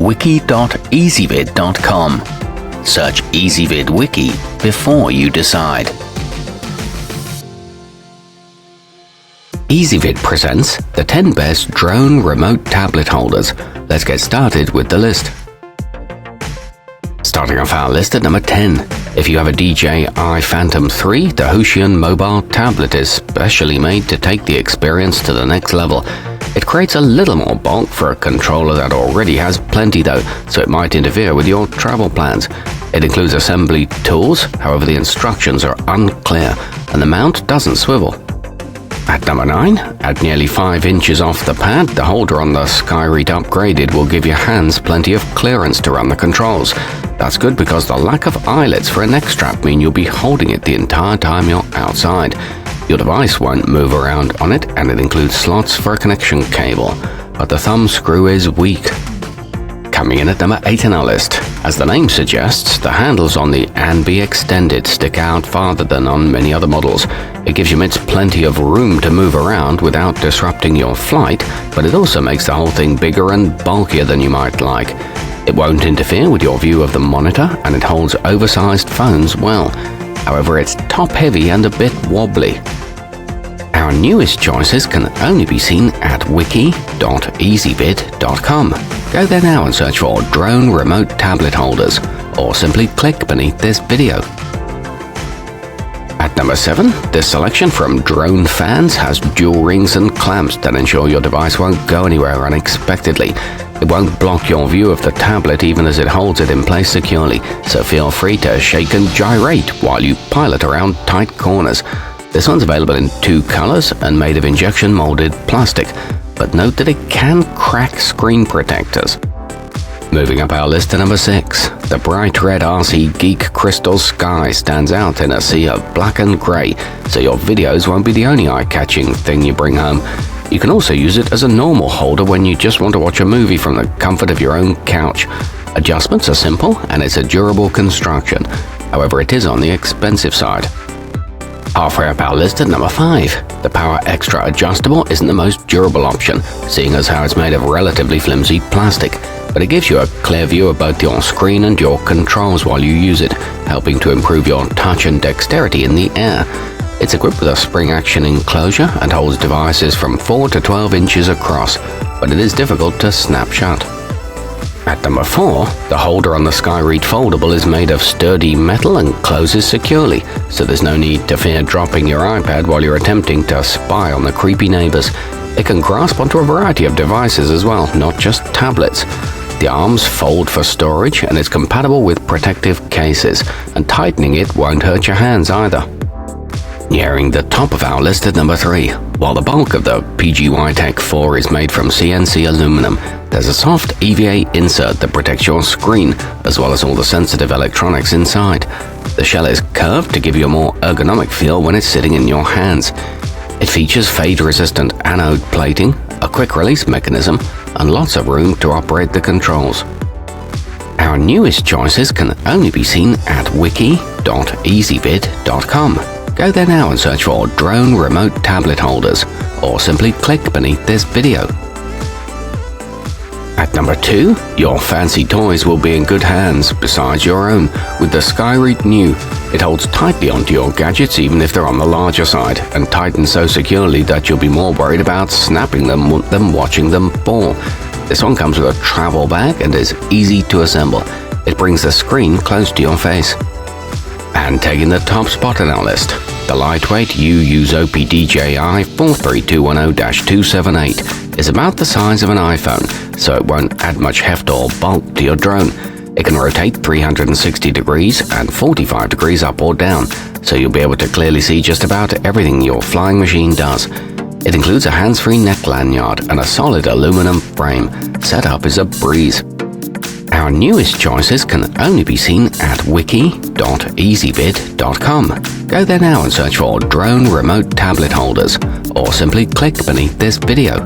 wiki.ezvid.com. Search Ezvid Wiki before you decide. Ezvid presents the 10 best drone remote tablet holders. Let's get started with the list. Starting off our list at number 10. If you have a DJI Phantom 3, the Hooshion mobile tablet is specially made to take the experience to the next level. It creates a little more bulk for a controller that already has plenty though, so it might interfere with your travel plans. It includes assembly tools, however the instructions are unclear and the mount doesn't swivel. At number 9, at nearly 5 inches off the pad, the holder on the Skyreat Upgraded will give your hands plenty of clearance to run the controls. That's good because the lack of eyelets for a neck strap mean you'll be holding it the entire time you're outside. Your device won't move around on it, and it includes slots for a connection cable, but the thumb screw is weak. Coming in at number 8 on our list. As the name suggests, the handles on the Anbee Extended stick out farther than on many other models. It gives your mitts plenty of room to move around without disrupting your flight, but it also makes the whole thing bigger and bulkier than you might like. It won't interfere with your view of the monitor, and it holds oversized phones well. However, it's top-heavy and a bit wobbly. Our newest choices can only be seen at wiki.ezvid.com. Go there now and search for drone remote tablet holders, or simply click beneath this video. At number 7, this selection from Drone Fans has dual rings and clamps that ensure your device won't go anywhere unexpectedly. It won't block your view of the tablet even as it holds it in place securely, so feel free to shake and gyrate while you pilot around tight corners. This one's available in 2 colors and made of injection molded plastic, but note that it can crack screen protectors. Moving up our list to number 6, the bright red rcgeek Crystal Sky stands out in a sea of black and grey, so your videos won't be the only eye-catching thing you bring home. You can also use it as a normal holder when you just want to watch a movie from the comfort of your own couch. Adjustments are simple and it's a durable construction, however it is on the expensive side. Halfway up our list at number 5, the powerextra adjustable isn't the most durable option, seeing as how it's made of relatively flimsy plastic, but it gives you a clear view of both your screen and your controls while you use it, helping to improve your touch and dexterity in the air. It's equipped with a spring-action enclosure and holds devices from 4 to 12 inches across, but it is difficult to snap shut. At number 4, the holder on the Skyreat Foldable is made of sturdy metal and closes securely, so there's no need to fear dropping your iPad while you're attempting to spy on the creepy neighbors. It can grasp onto a variety of devices as well, not just tablets. The arms fold for storage and is compatible with protective cases, and tightening it won't hurt your hands either. Nearing the top of our list at number 3, while the bulk of the pgytech 4 is made from CNC aluminum, there's a soft EVA insert that protects your screen, as well as all the sensitive electronics inside. The shell is curved to give you a more ergonomic feel when it's sitting in your hands. It features fade-resistant anode plating, a quick-release mechanism, and lots of room to operate the controls. Our newest choices can only be seen at wiki.ezvid.com. Go there now and search for drone remote tablet holders, or simply click beneath this video. At number 2, your fancy toys will be in good hands besides your own with the Skyreat New. It holds tightly onto your gadgets even if they're on the larger side, and tightens so securely that you'll be more worried about snapping them than watching them fall. This one comes with a travel bag and is easy to assemble. It brings the screen close to your face. And taking the top spot on our list, the lightweight uzopi DJI 43210-278 is about the size of an iPhone, so it won't add much heft or bulk to your drone. It can rotate 360 degrees and 45 degrees up or down, so you'll be able to clearly see just about everything your flying machine does. It includes a hands-free neck lanyard and a solid aluminum frame. Setup is a breeze. Our newest choices can only be seen at wiki.ezvid.com. Go there now and search for drone remote tablet holders, or simply click beneath this video.